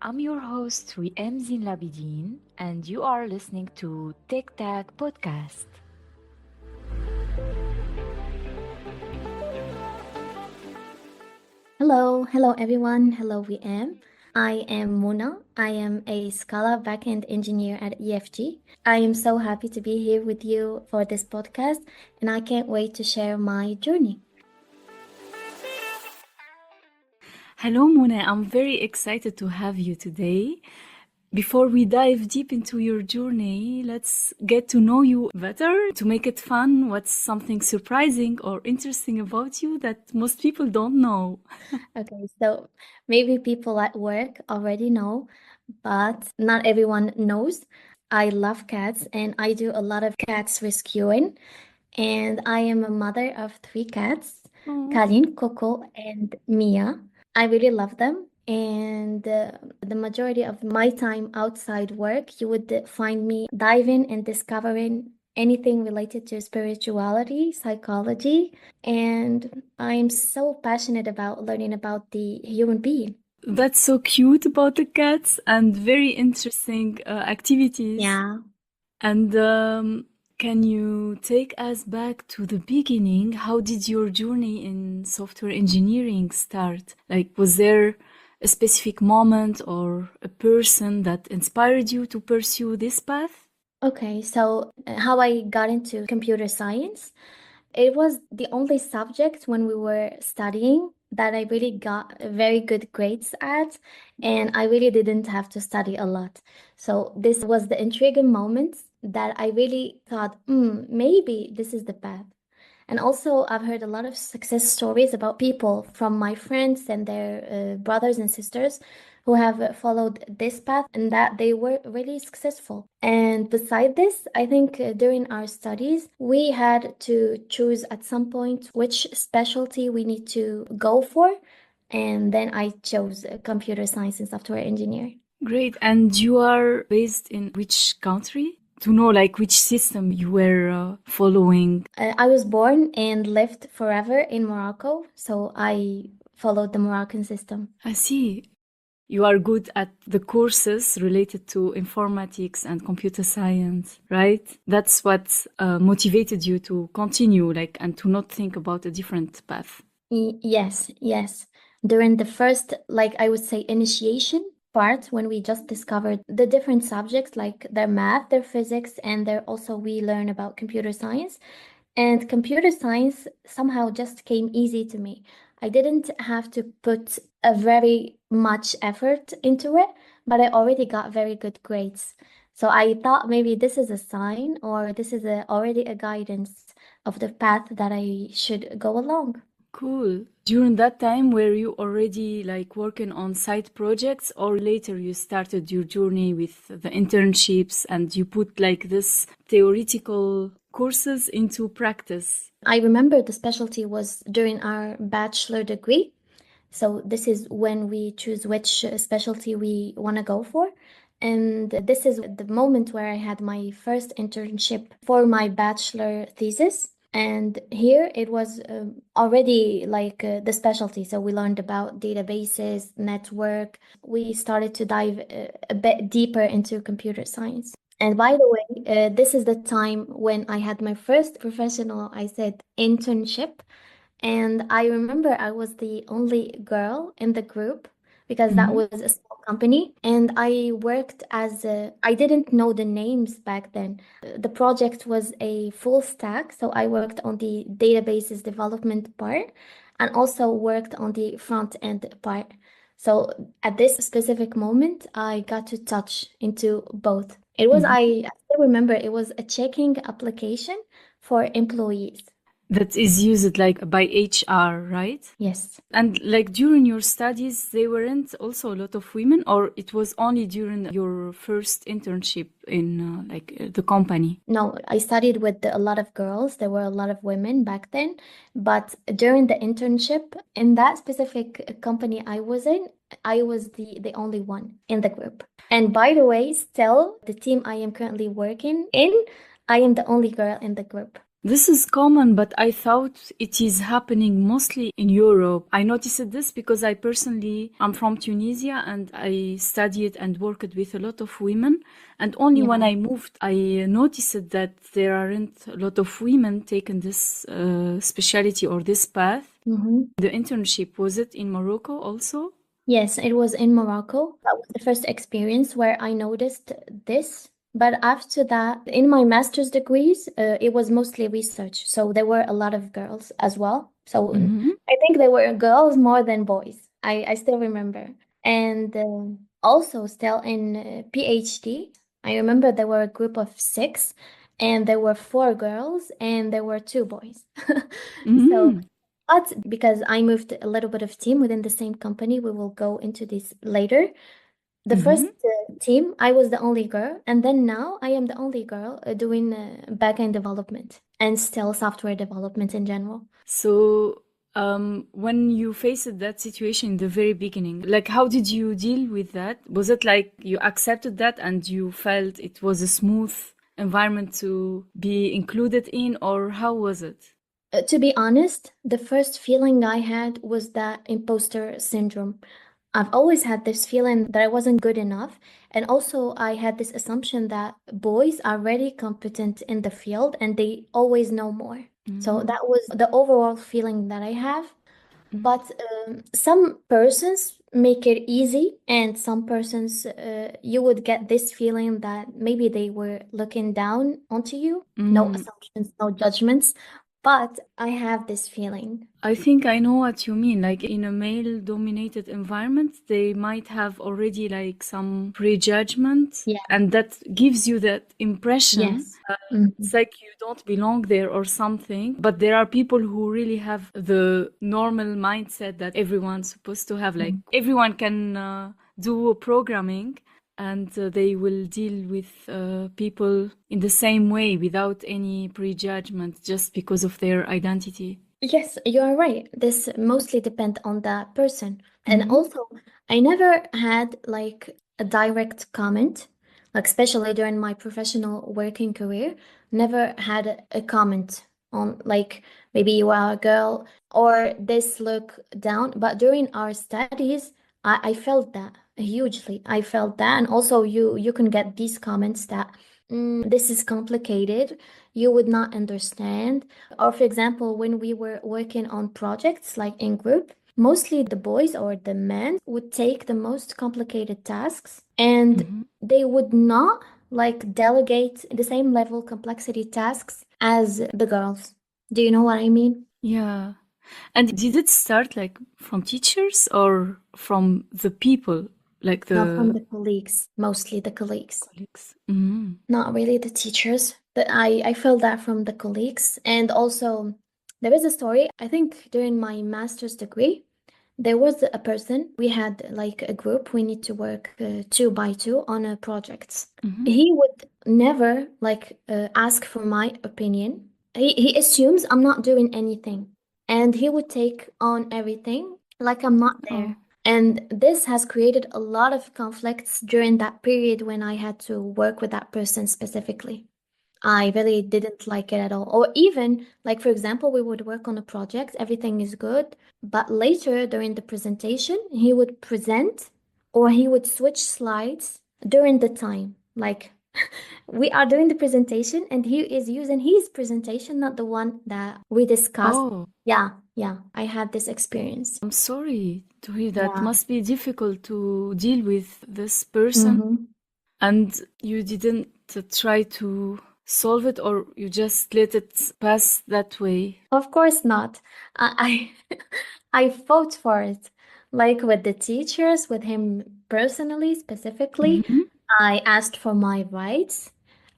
I'm your host, Riem Zin Labidin, and you are listening to Tic Tac Podcast. Hello everyone. Hello VM. I am Mouna. I am a Scala Backend engineer at EFG. I am so happy to be here with you for this podcast, and I can't wait to share my journey. Hello, Mouna. I'm very excited to have you today. Before we dive deep into your journey, let's get to know you better. To make it fun, what's something surprising or interesting about you that most people don't know? Okay, so maybe people at work already know, but not everyone knows. I love cats and I do a lot of cats rescuing. And I am a mother of three cats, Oh, Karin, Coco, and Mia. I really love them. And the majority of my time outside work, you would find me diving and discovering anything related to spirituality, psychology, and I'm so passionate about learning about the human being. that's so cute about the cats and very interesting activities. Yeah. And can you take us back to the beginning? How did your journey in software engineering start? Like, was there a specific moment or a person that inspired you to pursue this path? Okay, so how I got into computer science. It was the only subject when we were studying that I really got very good grades at, and I really didn't have to study a lot. So this was the intriguing moment that I really thought, maybe this is the path. And also, I've heard a lot of success stories about people from my friends and their brothers and sisters who have followed this path and that they were really successful. And beside this, I think during our studies, we had to choose at some point which specialty we need to go for. And then I chose computer science and software engineering. Great. And you are based in which country? To know like which system you were following. I was born and lived forever in Morocco, so I followed the Moroccan system. I see. You are good at the courses related to informatics and computer science, right? That's what motivated you to continue, like, and to not think about a different path. Yes, yes. During the first, like I would say, initiation part, when we just discovered the different subjects, like their math, their physics, and there also we learn about computer science. And computer science somehow just came easy to me. I didn't have to put a very much effort into it, but I already got very good grades. So I thought maybe this is a sign or this is already a guidance of the path that I should go along. Cool. During that time, were you already like working on side projects, or later you started your journey with the internships and you put like this theoretical courses into practice? I remember the specialty was during our bachelor degree. So this is when we choose which specialty we want to go for. And this is the moment where I had my first internship for my bachelor thesis. And here it was already like the specialty. So we learned about databases, network. We started to dive a bit deeper into computer science. And by the way, this is the time when I had my first professional, I said, internship. And I remember I was the only girl in the group because that Mhm. was a small company. And I worked I didn't know the names back then. The project was a full stack. So I worked on the databases development part and also worked on the front end part. So at this specific moment, I got to touch into both. I still remember it was a checking application for employees. That is used like by HR, right? Yes. And like during your studies, there weren't also a lot of women, or it was only during your first internship in the company? No, I studied with a lot of girls. There were a lot of women back then. But during the internship, in that specific company I was in, I was the only one in the group. And by the way, still, the team I am currently working in, I am the only girl in the group. This is common, but I thought it is happening mostly in Europe. I noticed this because I'm from Tunisia and I studied and worked with a lot of women. And only when Yeah. I moved, I noticed that there aren't a lot of women taking this specialty or this path. The internship, was it in Morocco also? Yes, it was in Morocco. That was the first experience where I noticed this. But after that, in my master's degrees, it was mostly research. So there were a lot of girls as well. So I think there were girls more than boys. I still remember. And also still in PhD, I remember there were a group of 6, and there were 4 girls and there were 2 boys. So but because I moved a little bit of team within the same company, we will go into this later. The first team, I was the only girl, and then now I am the only girl doing backend development and still software development in general. So, when you faced that situation in the very beginning, like how did you deal with that? Was it like you accepted that and you felt it was a smooth environment to be included in, or how was it? To be honest, the first feeling I had was that imposter syndrome. I've always had this feeling that I wasn't good enough. And also, I had this assumption that boys are really competent in the field and they always know more. So that was the overall feeling that I have. But some persons make it easy, and some persons, you would get this feeling that maybe they were looking down onto you. No assumptions, no judgments. But I have this feeling. I think I know what you mean. Like in a male-dominated environment, they might have already like some prejudgment, Yeah. and that gives you that impression. Yes. Mhm. It's like you don't belong there or something. But there are people who really have the normal mindset that everyone's supposed to have. Like everyone can do programming, and they will deal with people in the same way without any prejudgment just because of their identity. Yes, you are right. This mostly depend on the person. And also, I never had like a direct comment, like especially during my professional working career, never had a comment on like maybe you are a girl or this look down. But during our studies, I felt that hugely. I felt that, and also you can get these comments that this is complicated, you would not understand. Or for example, when we were working on projects like in group, mostly the boys or the men would take the most complicated tasks and they would not like delegate the same level complexity tasks as the girls. Do you know what I mean? Yeah. And did it start like from teachers or from the people, like Not from the the colleagues, mostly the colleagues. colleagues? Not really the teachers, but I felt that from the colleagues. And also, there is a story, I think during my master's degree, there was a person, we had like a group, we need to work 2 by 2 on a project. He would never like ask for my opinion. He assumes I'm not doing anything, and he would take on everything like I'm not there. And this has created a lot of conflicts during that period when I had to work with that person specifically. I really didn't like it at all. Or even, like, for example, we would work on a project, everything is good, but later during the presentation, he would present or he would switch slides during the time. Like, we are doing the presentation and he is using his presentation, not the one that we discussed. Oh, Yeah, I had this experience. I'm sorry to hear that. Yeah. Must be difficult to deal with this person. And you didn't try to solve it, or you just let it pass that way? Of course not. I I fought for it, like with the teachers, with him personally, specifically. I asked for my rights.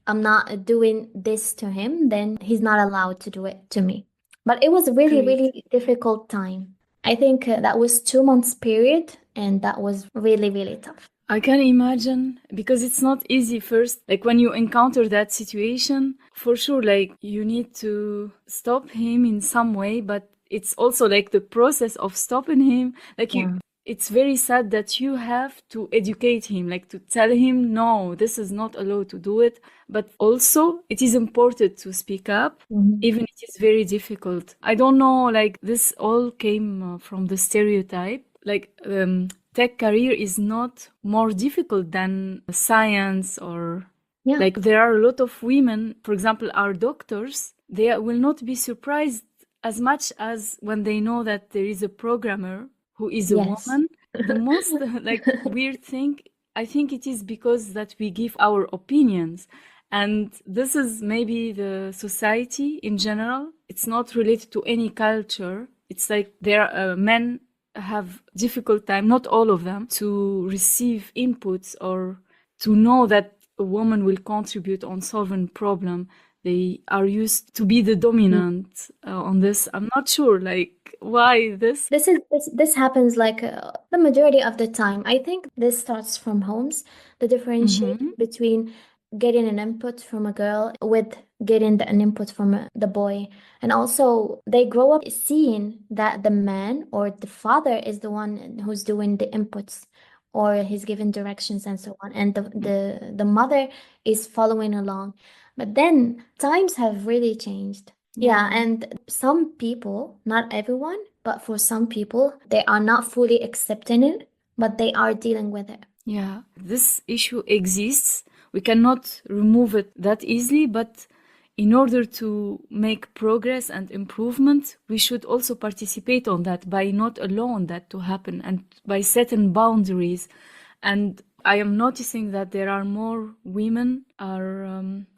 I'm not doing this to him, then he's not allowed to do it to me. But it was a really, Great. really difficult time. I think that was 2 months period, and that was really, really tough. I can imagine, because it's not easy first. Like when you encounter that situation, for sure, like you need to stop him in some way, but it's also like the process of stopping him. Like Yeah. it's very sad that you have to educate him, like to tell him, no, this is not allowed to do it. But also, it is important to speak up, even it is very difficult. I don't know, like this all came from the stereotype. Like tech career is not more difficult than science or Yeah. like there are a lot of women, for example, our doctors, they will not be surprised as much as when they know that there is a programmer who is a Yes. woman. The most like weird thing, I think it is because that we give our opinions. And this is maybe the society in general. It's not related to any culture. It's like there are men have difficult time, not all of them, to receive inputs or to know that a woman will contribute on solving problem. They are used to be the dominant on this. I'm not sure, like, why this? This happens like the majority of the time. I think this starts from homes, the differentiation between getting an input from a girl with getting an input from the boy. And also, they grow up seeing that the man or the father is the one who's doing the inputs or he's giving directions and so on. And the mother is following along. But then times have really changed. Yeah, and some people, not everyone, but for some people, they are not fully accepting it, but they are dealing with it. Yeah, this issue exists. We cannot remove it that easily, but in order to make progress and improvement, we should also participate on that by not allowing that to happen and by setting boundaries. And I am noticing that there are more women are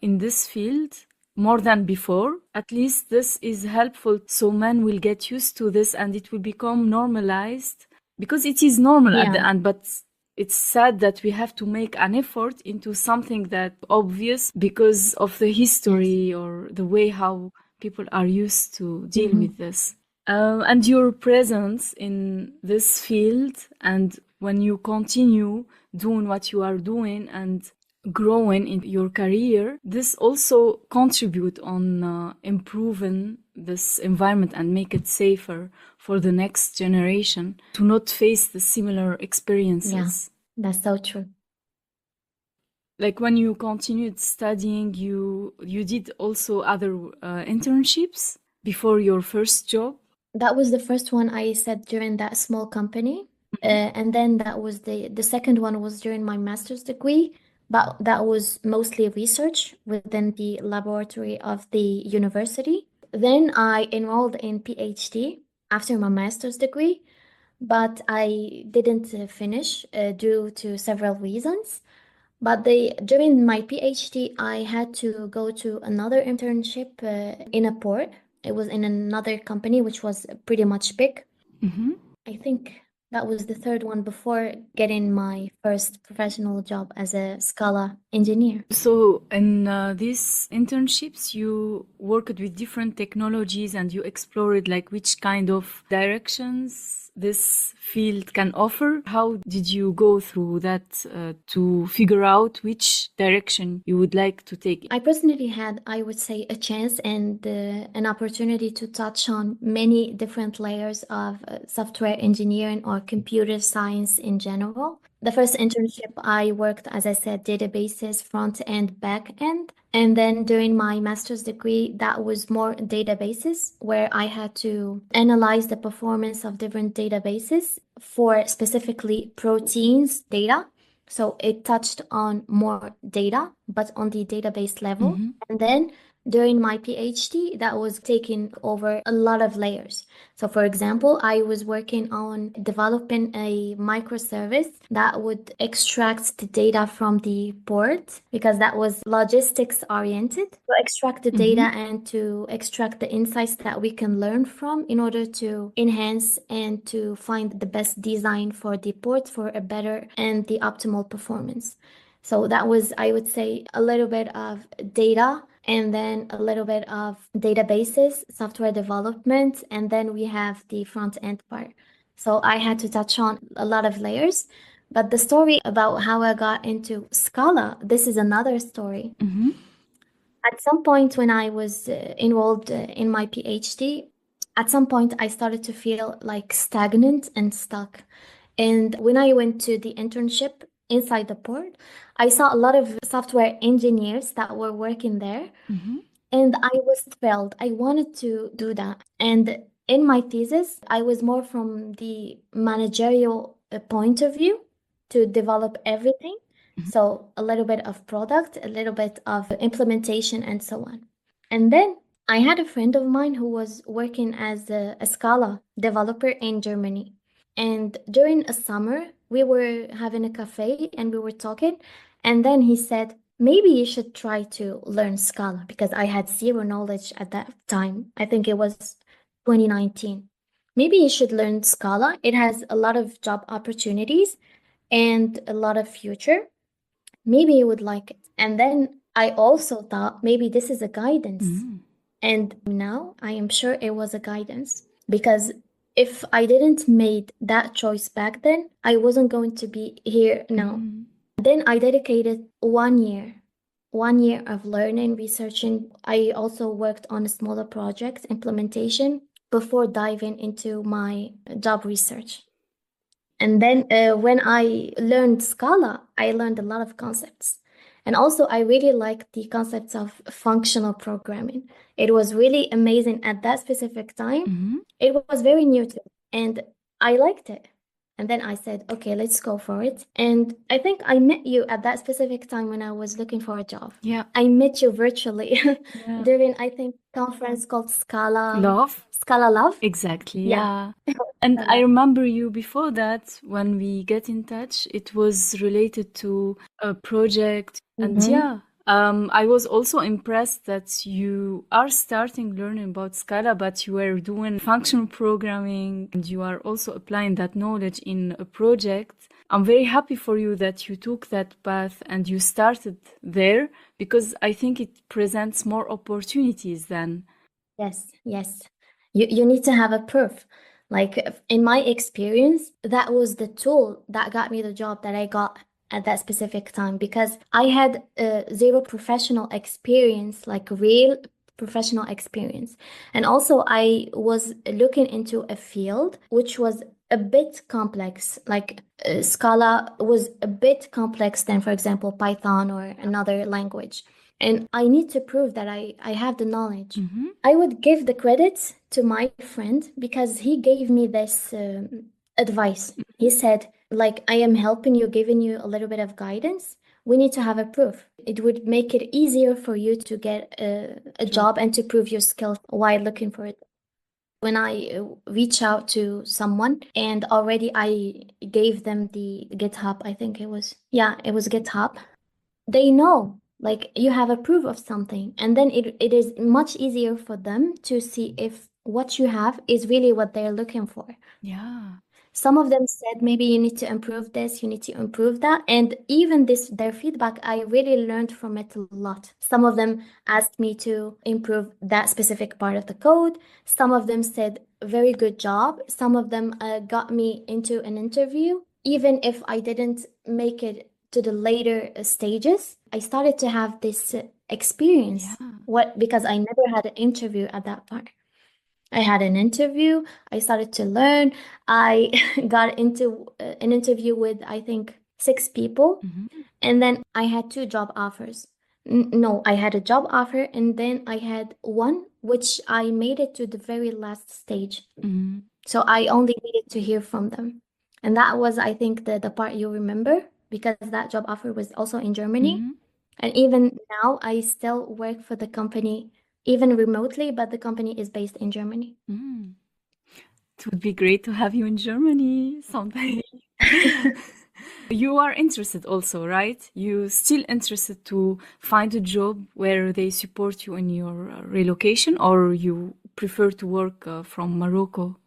in this field more than before. At least this is helpful, so men will get used to this and it will become normalized because it is normal at the end, but it's sad that we have to make an effort into something that obvious because of the history or the way how people are used to deal with this. And your presence in this field, and when you continue doing what you are doing and growing in your career, this also contribute on improving this environment and make it safer for the next generation to not face the similar experiences. Yeah, that's so true. Like when you continued studying, you did also other internships before your first job? That was the first one I said during that small company. And then that was the second one was during my master's degree, but that was mostly research within the laboratory of the university. Then I enrolled in PhD after my master's degree, but I didn't finish due to several reasons. But during my PhD, I had to go to another internship in a port. It was in another company, which was pretty much big. I think that was the third one before getting my first professional job as a Scala engineer. So in these internships, you worked with different technologies and you explored like which kind of directions this field can offer. How did you go through that to figure out which direction you would like to take? I personally had, I would say, a chance and an opportunity to touch on many different layers of software engineering or computer science in general. The first internship I worked, as I said, databases, front and back end. And then during my master's degree, that was more databases, where I had to analyze the performance of different databases for specifically proteins data. So it touched on more data, but on the database level. And then during my PhD, that was taking over a lot of layers. So for example, I was working on developing a microservice that would extract the data from the port because that was logistics oriented. To extract the data and to extract the insights that we can learn from in order to enhance and to find the best design for the port for a better and the optimal performance. So that was, I would say, a little bit of data and then a little bit of databases, software development, and then we have the front end part. So I had to touch on a lot of layers. But the story about how I got into Scala, this is another story. At some point when I was enrolled in my PhD, at some point I started to feel like stagnant and stuck. And when I went to the internship inside the port, I saw a lot of software engineers that were working there. And I was thrilled. I wanted to do that. And in my thesis, I was more from the managerial point of view to develop everything. So a little bit of product, a little bit of implementation, and so on. And then I had a friend of mine who was working as a Scala developer in Germany. And during a summer, we were having a cafe and we were talking. And then he said, maybe you should try to learn Scala because I had zero knowledge at that time. I think it was 2019. Maybe you should learn Scala. It has a lot of job opportunities and a lot of future. Maybe you would like it. And then I also thought maybe this is a guidance. And now I am sure it was a guidance because if I didn't made that choice back then, I wasn't going to be here now. Then I dedicated 1 year of learning, researching. I also worked on a smaller project implementation before diving into my job research. And then when I learned Scala, I learned a lot of concepts. And also, I really liked the concepts of functional programming. It was really amazing at that specific time. It was very new to me, and I liked it. And then I said, okay, let's go for it. And I think I met you at that specific time when I was looking for a job. Yeah. I met you virtually Yeah. during, I think, conference called Scala Love. Love. Exactly. Yeah. Yeah. And Scala. I remember you before that when we get in touch, it was related to a project. And yeah, I was also impressed that you are starting learning about Scala, but you were doing functional programming and you are also applying that knowledge in a project. I'm very happy for you that you took that path and you started there because I think it presents more opportunities than. Yes. You need to have a proof. Like in my experience, that was the tool that got me the job that I got at that specific time because I had zero professional experience, like real professional experience. And also I was looking into a field which was a bit complex. Like Scala was a bit complex than, for example, Python or another language. And I need to prove that I have the knowledge. I would give the credit to my friend because he gave me this advice. He said, like, I am helping you, giving you a little bit of guidance. We need to have a proof. It would make it easier for you to get a job and to prove your skills while looking for it. When I reach out to someone and already I gave them the GitHub, I think it was GitHub. They know, like you have a proof of something, and then it is much easier for them to see if what you have is really what they're looking for. Yeah. Some of them said maybe you need to improve this, you need to improve that. And even their feedback, I really learned from it a lot. Some of them asked me to improve that specific part of the code. Some of them said, very good job. Some of them got me into an interview. Even if I didn't make it to the later stages, I started to have this experience. Because I never had an interview at that part. I had an interview. I started to learn. I got into an interview with, I think, 6 people. And then I had 2 job offers. No, I had a job offer and then I had one, which I made it to the very last stage. So I only needed to hear from them. And that was, I think, the part you remember because that job offer was also in Germany. And even now, I still work for the company even remotely, but the company is based in Germany. It would be great to have you in Germany someday. You are interested also, right? You still interested to find a job where they support you in your relocation, or you prefer to work from Morocco?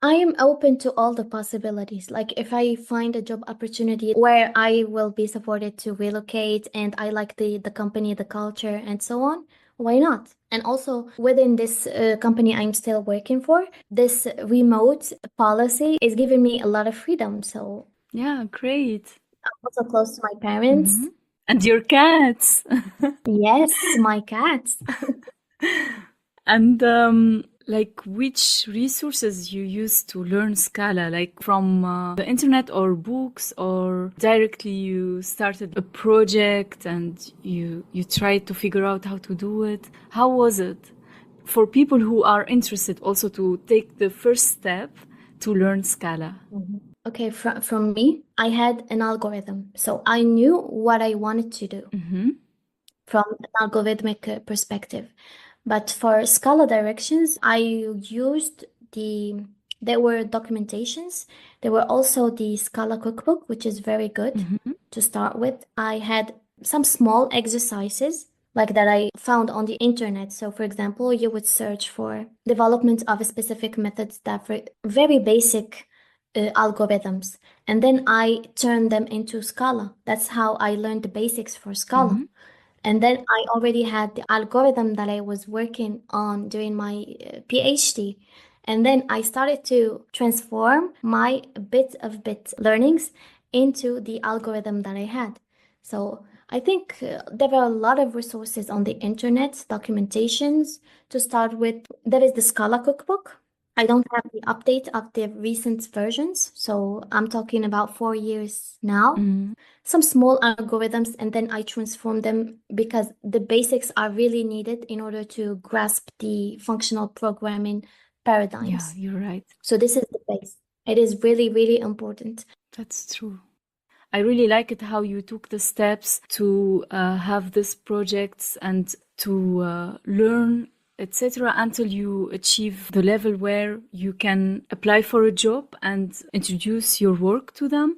I am open to all the possibilities. Like if I find a job opportunity where I will be supported to relocate and I like the company, the culture, and so on, why not? And also within this company I'm still working for, this remote policy is giving me a lot of freedom. So Yeah, great. I'm also close to my parents. And your cats. Yes, my cats. And Like which resources you use to learn Scala, like from the internet or books, or directly you started a project and you tried to figure out how to do it? How was it for people who are interested also to take the first step to learn Scala? Okay, from me, I had an algorithm, so I knew what I wanted to do from an algorithmic perspective. But for Scala directions, I used there were documentations. There were also the Scala cookbook, which is very good to start with. I had some small exercises like that I found on the internet. So for example, you would search for development of a specific methods that for very basic algorithms. And then I turned them into Scala. That's how I learned the basics for Scala. And then I already had the algorithm that I was working on during my PhD. And then I started to transform my bit learnings into the algorithm that I had. So I think there are a lot of resources on the internet, documentations to start with. There is the Scala cookbook. I don't have the update of the recent versions, so I'm talking about 4 years now. Some small algorithms, and then I transform them because the basics are really needed in order to grasp the functional programming paradigms. Yeah, you're right. So this is the base. It is really, really important. That's true. I really like it how you took the steps to have these projects and to learn, etc., until you achieve the level where you can apply for a job and introduce your work to them.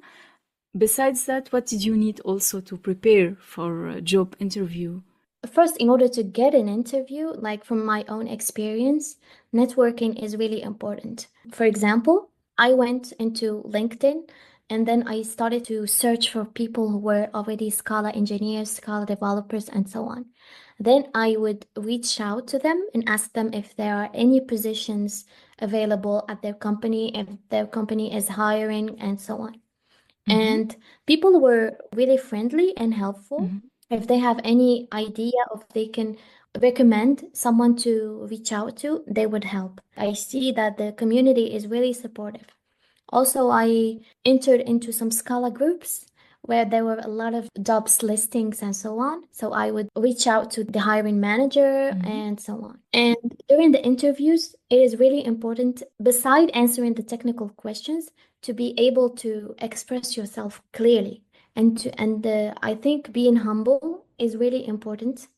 Besides that, what did you need also to prepare for a job interview? First, in order to get an interview, like from my own experience, networking is really important. For example, I went into LinkedIn and then I started to search for people who were already Scala engineers, Scala developers, and so on. Then I would reach out to them and ask them if there are any positions available at their company, if their company is hiring, and so on. And people were really friendly and helpful. If they have any idea of they can recommend someone to reach out to, they would help. I see that the community is really supportive. Also, I entered into some Scala groups where there were a lot of jobs listings and so on. So I would reach out to the hiring manager and so on. And during the interviews, it is really important, beside answering the technical questions, to be able to express yourself clearly. And I think being humble is really important,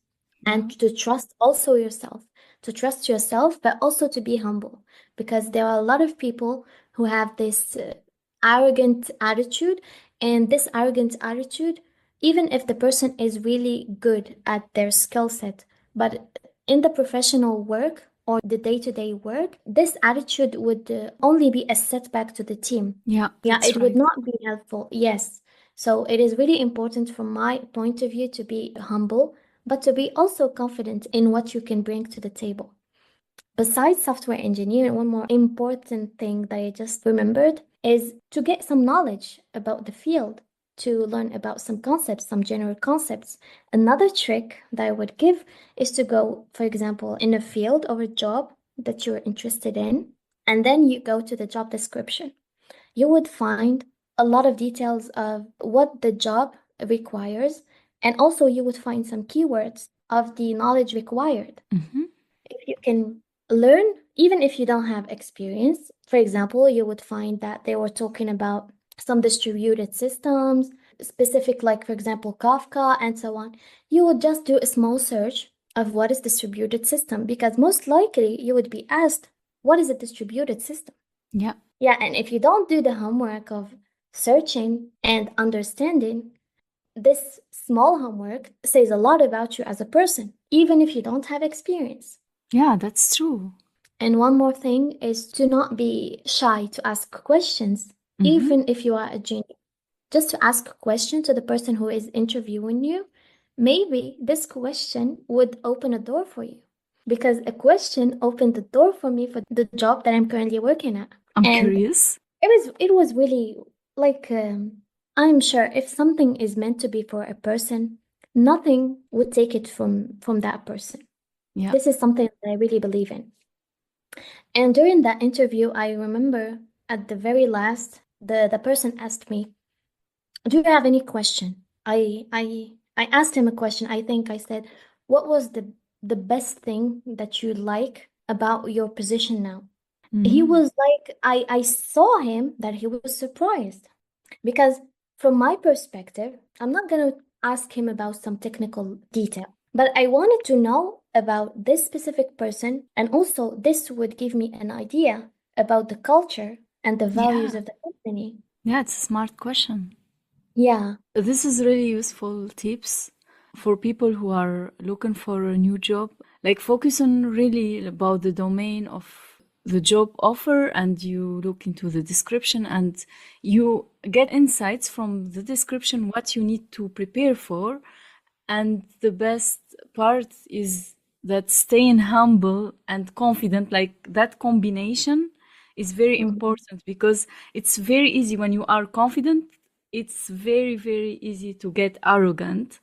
and to trust also yourself, to trust yourself, but also to be humble, because there are a lot of people who have this arrogant attitude, and this arrogant attitude, even if the person is really good at their skill set, but in the professional work or the day-to-day work, this attitude would only be a setback to the team. Yeah, Yeah, that's it would right. not be helpful. Yes. So it is really important from my point of view to be humble, but to be also confident in what you can bring to the table. Besides software engineering, one more important thing that I just remembered is to get some knowledge about the field, to learn about some concepts, some general concepts. Another trick that I would give is to go, for example, in a field or a job that you're interested in, and then you go to the job description. You would find a lot of details of what the job requires, and also you would find some keywords of the knowledge required. If you can learn, even if you don't have experience, for example, you would find that they were talking about some distributed systems, specific, like, for example, Kafka and so on. You would just do a small search of what is distributed system, because most likely you would be asked, what is a distributed system? Yeah. Yeah, and if you don't do the homework of searching and understanding, this small homework says a lot about you as a person, even if you don't have experience. Yeah, that's true. And one more thing is to not be shy to ask questions, even if you are a junior. Just to ask a question to the person who is interviewing you, maybe this question would open a door for you. Because a question opened the door for me for the job that I'm currently working at. I'm And curious. it was really like, I'm sure if something is meant to be for a person, nothing would take it from that person. Yeah. This is something that I really believe in. And during that interview, I remember at the very last, the person asked me, "Do you have any question?" I asked him a question. I think I said, "What was the best thing that you like about your position now?" He was like, I saw him that he was surprised because from my perspective, I'm not gonna ask him about some technical detail, but I wanted to know about this specific person, and also this would give me an idea about the culture and the values Yeah. of the company. Yeah, it's a smart question. Yeah. This is really useful tips for people who are looking for a new job. Like focus on really about the domain of the job offer, and you look into the description and you get insights from the description what you need to prepare for. And the best part is that staying humble and confident, like that combination is very Mhm. important, because it's very easy when you are confident, it's very, very easy to get arrogant.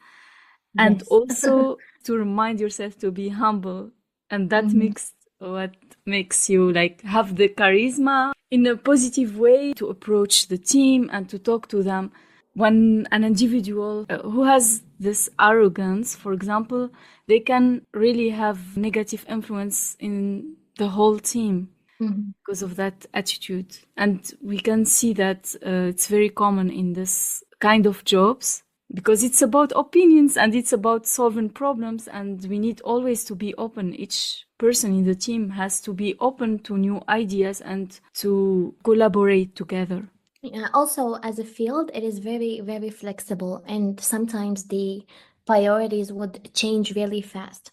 And Yes. also to remind yourself to be humble. And that Mhm. makes what makes you like have the charisma in a positive way to approach the team and to talk to them. When an individual who has this arrogance, for example, they can really have negative influence in the whole team Mhm. because of that attitude. And we can see that it's very common in this kind of jobs, because it's about opinions and it's about solving problems, and we need always to be open. Each person in the team has to be open to new ideas and to collaborate together. Yeah, also, as a field, it is very, very flexible, and sometimes the priorities would change really fast.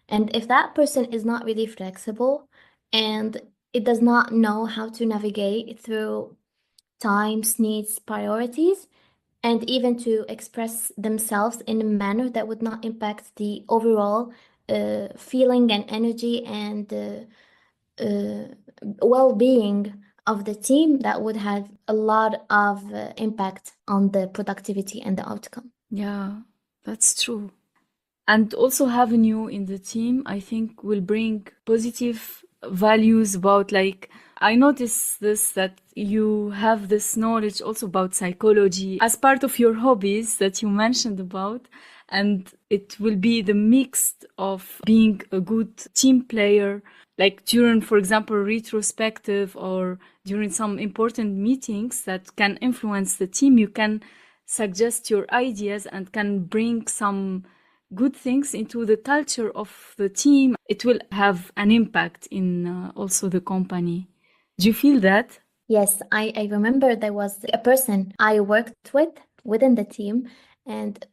And if that person is not really flexible and it does not know how to navigate through times, needs, priorities, and even to express themselves in a manner that would not impact the overall feeling and energy and uh, well-being of the team, that would have a lot of impact on the productivity and the outcome. Yeah, that's true. And also having you in the team, I think, will bring positive values about, like, I notice this, that you have this knowledge also about psychology as part of your hobbies that you mentioned about. And it will be the mix of being a good team player, like during, for example, retrospective or during some important meetings that can influence the team. You can suggest your ideas and can bring some good things into the culture of the team. It will have an impact in also the company. Do you feel that? Yes, I remember there was a person I worked with within the team, and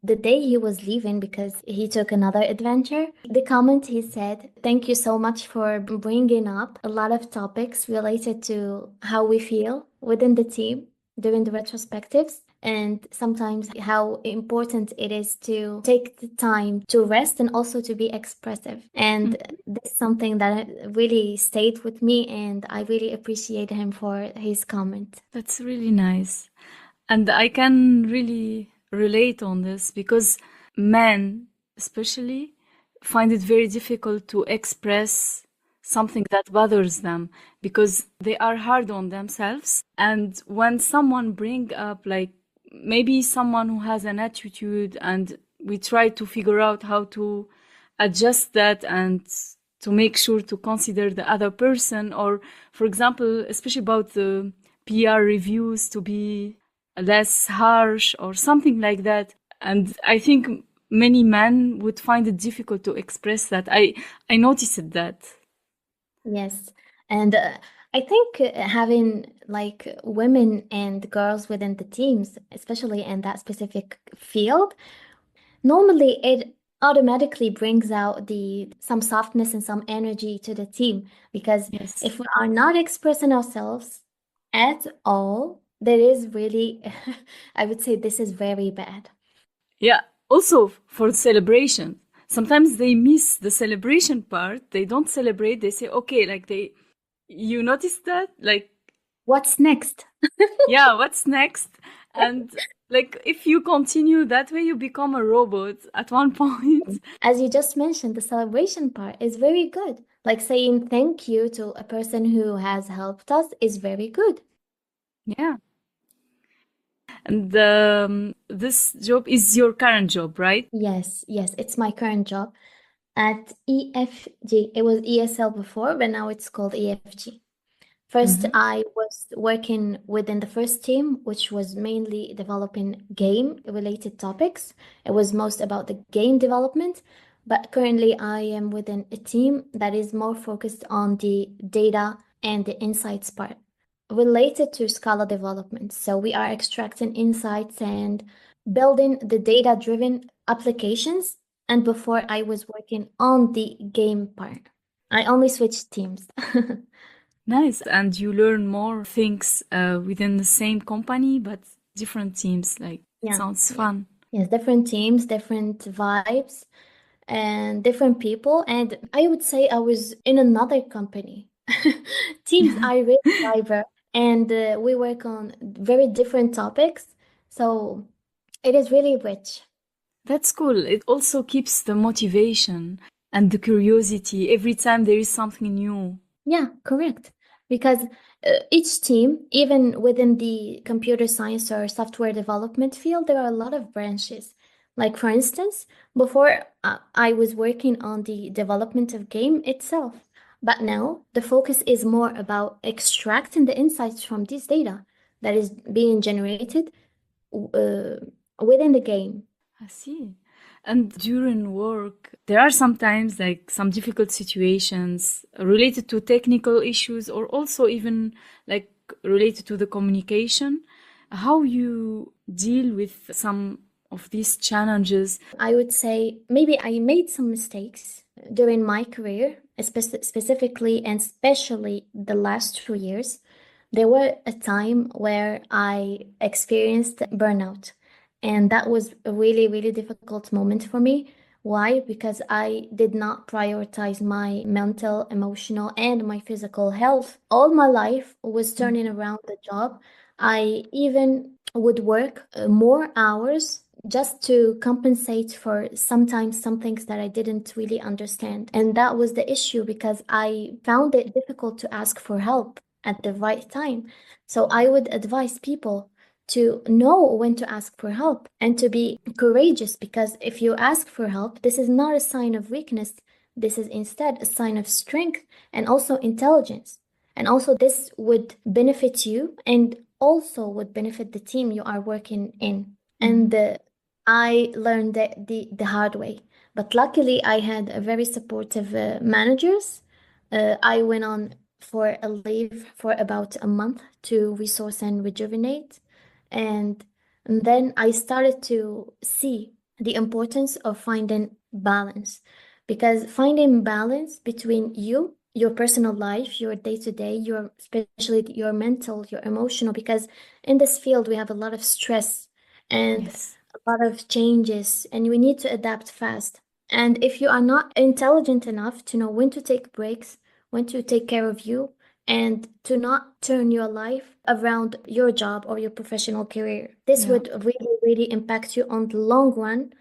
the day he was leaving because he took another adventure, the comment he said, "Thank you so much for bringing up a lot of topics related to how we feel within the team during the retrospectives, and sometimes how important it is to take the time to rest and also to be expressive." And this is something that really stayed with me, and I really appreciate him for his comment. That's really nice. And I can really relate on this, because men, especially, find it very difficult to express something that bothers them, because they are hard on themselves. And when someone bring up, like, maybe someone who has an attitude, and we try to figure out how to adjust that and to make sure to consider the other person, or for example, especially about the PR reviews, to be less harsh or something like that. And I think many men would find it difficult to express that. I noticed that. Yes. And I think having like women and girls within the teams, especially in that specific field, normally it automatically brings out the some softness and some energy to the team, because Yes. if we are not expressing ourselves at all, there is really I would say this is very bad. Yeah. Also for celebration. Sometimes they miss the celebration part. They don't celebrate. They say, okay, like you notice that? Like, What's next? yeah, what's next? And like, if you continue that way, you become a robot at one point. As you just mentioned, the celebration part is very good. Like saying thank you to a person who has helped us is very good. Yeah. And this job is your current job, right? Yes, it's my current job at EFG. It was ESL before, but now it's called EFG. First, Mm-hmm. I was working within the first team, which was mainly developing game-related topics. It was most about the game development, but currently I am within a team that is more focused on the data and the insights part related to Scala development. So we are extracting insights and building the data-driven applications. And before I was working on the game part. I only switched teams. Nice. And you learn more things within the same company, but different teams. Like, it Yeah, sounds yeah. fun. Yes, different teams, different vibes, and different people. And I would say I was in another company. Teams are really diverse, and we work on very different topics. So it is really rich. That's cool. It also keeps the motivation and the curiosity every time there is something new. Yeah, correct. Because each team, even within the computer science or software development field, there are a lot of branches. Like for instance, before I was working on the development of game itself, but now the focus is more about extracting the insights from this data that is being generated uh, within the game. I see. And during work, there are sometimes like some difficult situations related to technical issues or also even like related to the communication. How you deal with some of these challenges? I would say maybe I made some mistakes during my career, specifically and especially the last 2 years. There were a time where I experienced burnout, and that was a really, really difficult moment for me. Why? Because I did not prioritize my mental, emotional, and my physical health. All my life was turning around the job. I even would work more hours just to compensate for sometimes some things that I didn't really understand. And that was the issue because I found it difficult to ask for help at the right time. So I would advise people to know when to ask for help and to be courageous, because if you ask for help, this is not a sign of weakness. This is instead a sign of strength and also intelligence. And also, this would benefit you and also would benefit the team you are working in. And I learned that the hard way. But luckily, I had a very supportive managers. I went on for a leave for about a month to resource and rejuvenate. And, and then I started to see the importance of finding balance. Because finding balance between you, your personal life, your day-to-day, your especially your mental, your emotional, because in this field we have a lot of stress and Yes. a lot of changes, and we need to adapt fast. And if you are not intelligent enough to know when to take breaks, when to take care of you, and to not turn your life around your job or your professional career, this Yeah. would really, really impact you on the long run.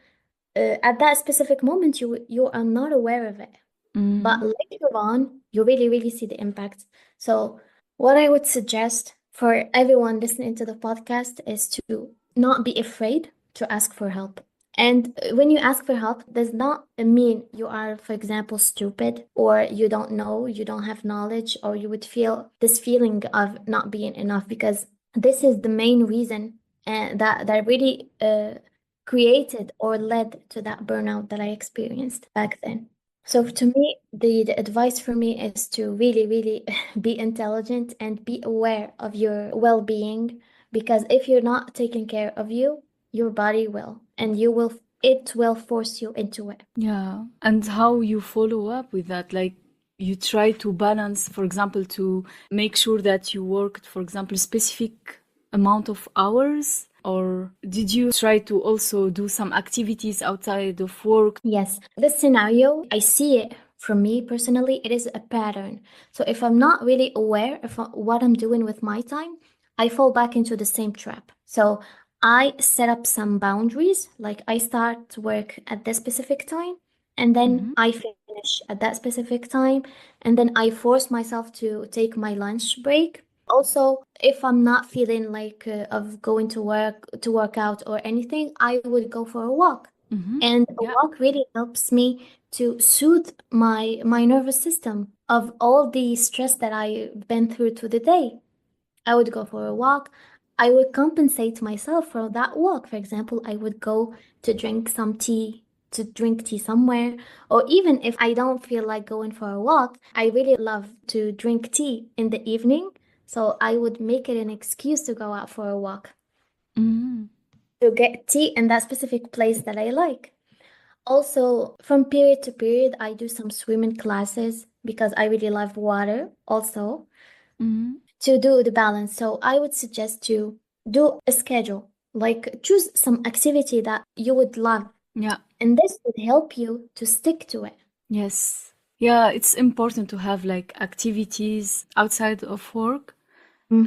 At that specific moment, you are not aware of it. But Mm. later on, you really, really see the impact. So, what I would suggest for everyone listening to the podcast is to not be afraid to ask for help. And when you ask for help, does not mean you are, for example, stupid or you don't know, you don't have knowledge, or you would feel this feeling of not being enough, because this is the main reason that really created or led to that burnout that I experienced back then. So to me, the advice for me is to really, really be intelligent and be aware of your well-being, because if you're not taking care of you, your body will, and it will force you into it. Yeah. And how you follow up with that? Like, you try to balance, for example, to make sure that you worked, for example, specific amount of hours? Or did you try to also do some activities outside of work? Yes, this scenario, I see it from me personally, it is a pattern. So if I'm not really aware of what I'm doing with my time, I fall back into the same trap. So I set up some boundaries, like I start work at this specific time, and then I finish at that specific time, and then I force myself to take my lunch break. Also, if I'm not feeling like of going to work out or anything, I would go for a walk. And a Yeah. walk really helps me to soothe my nervous system of all the stress that I've been through to the day. I would go for a walk. I would compensate myself for that walk. For example, I would go to drink some tea, to drink tea somewhere. Or even if I don't feel like going for a walk, I really love to drink tea in the evening. So I would make it an excuse to go out for a walk, to get tea in that specific place that I like. Also, from period to period, I do some swimming classes because I really love water also, to do the balance. So I would suggest to do a schedule, like choose some activity that you would love, Yeah. and this would help you to stick to it. Yes. Yeah, it's important to have like activities outside of work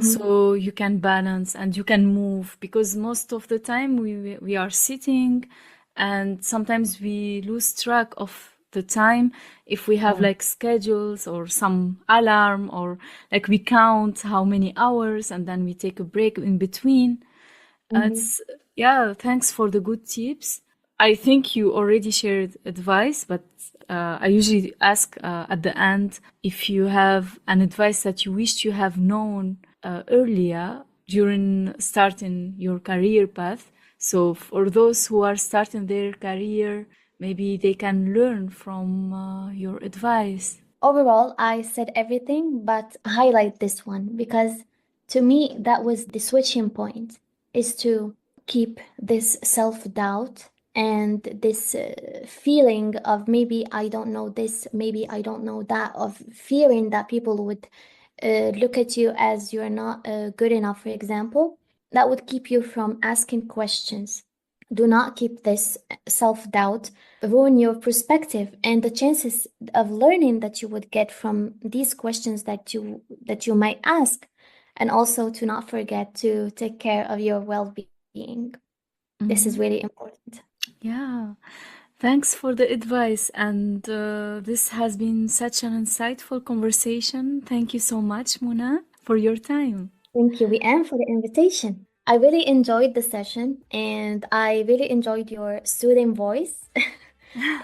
so you can balance and you can move, because most of the time we are sitting and sometimes we lose track of the time if we have like schedules or some alarm, or like we count how many hours and then we take a break in between. It's Yeah, thanks for the good tips. I think you already shared advice, but I usually ask at the end if you have an advice that you wished you have known earlier during starting your career path. So for those who are starting their career, maybe they can learn from your advice. Overall, I said everything, but highlight this one because to me, that was the switching point, is to keep this self-doubt and this feeling of maybe I don't know this, maybe I don't know that, of fearing that people would look at you as you're not good enough, for example. That would keep you from asking questions. Do not keep this self-doubt ruin your perspective and the chances of learning that you would get from these questions that you might ask, and also to not forget to take care of your well-being. This is really important. Yeah. Thanks for the advice. And this has been such an insightful conversation. Thank you so much, Muna, for your time. Thank you, Wian, for the invitation. I really enjoyed the session and I really enjoyed your soothing voice.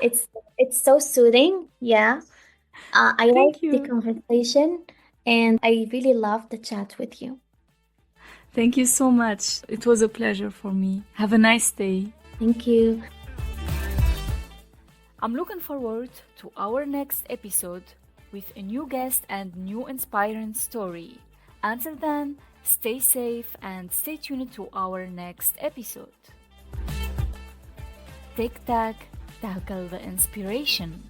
it's it's so soothing. Yeah. I Thank liked the you. conversation and I really loved the chat with you. Thank you so much. It was a pleasure for me. Have a nice day. Thank you. I'm looking forward to our next episode with a new guest and new inspiring story. Until then, stay safe and stay tuned to our next episode. Tic Tac, tackle the inspiration.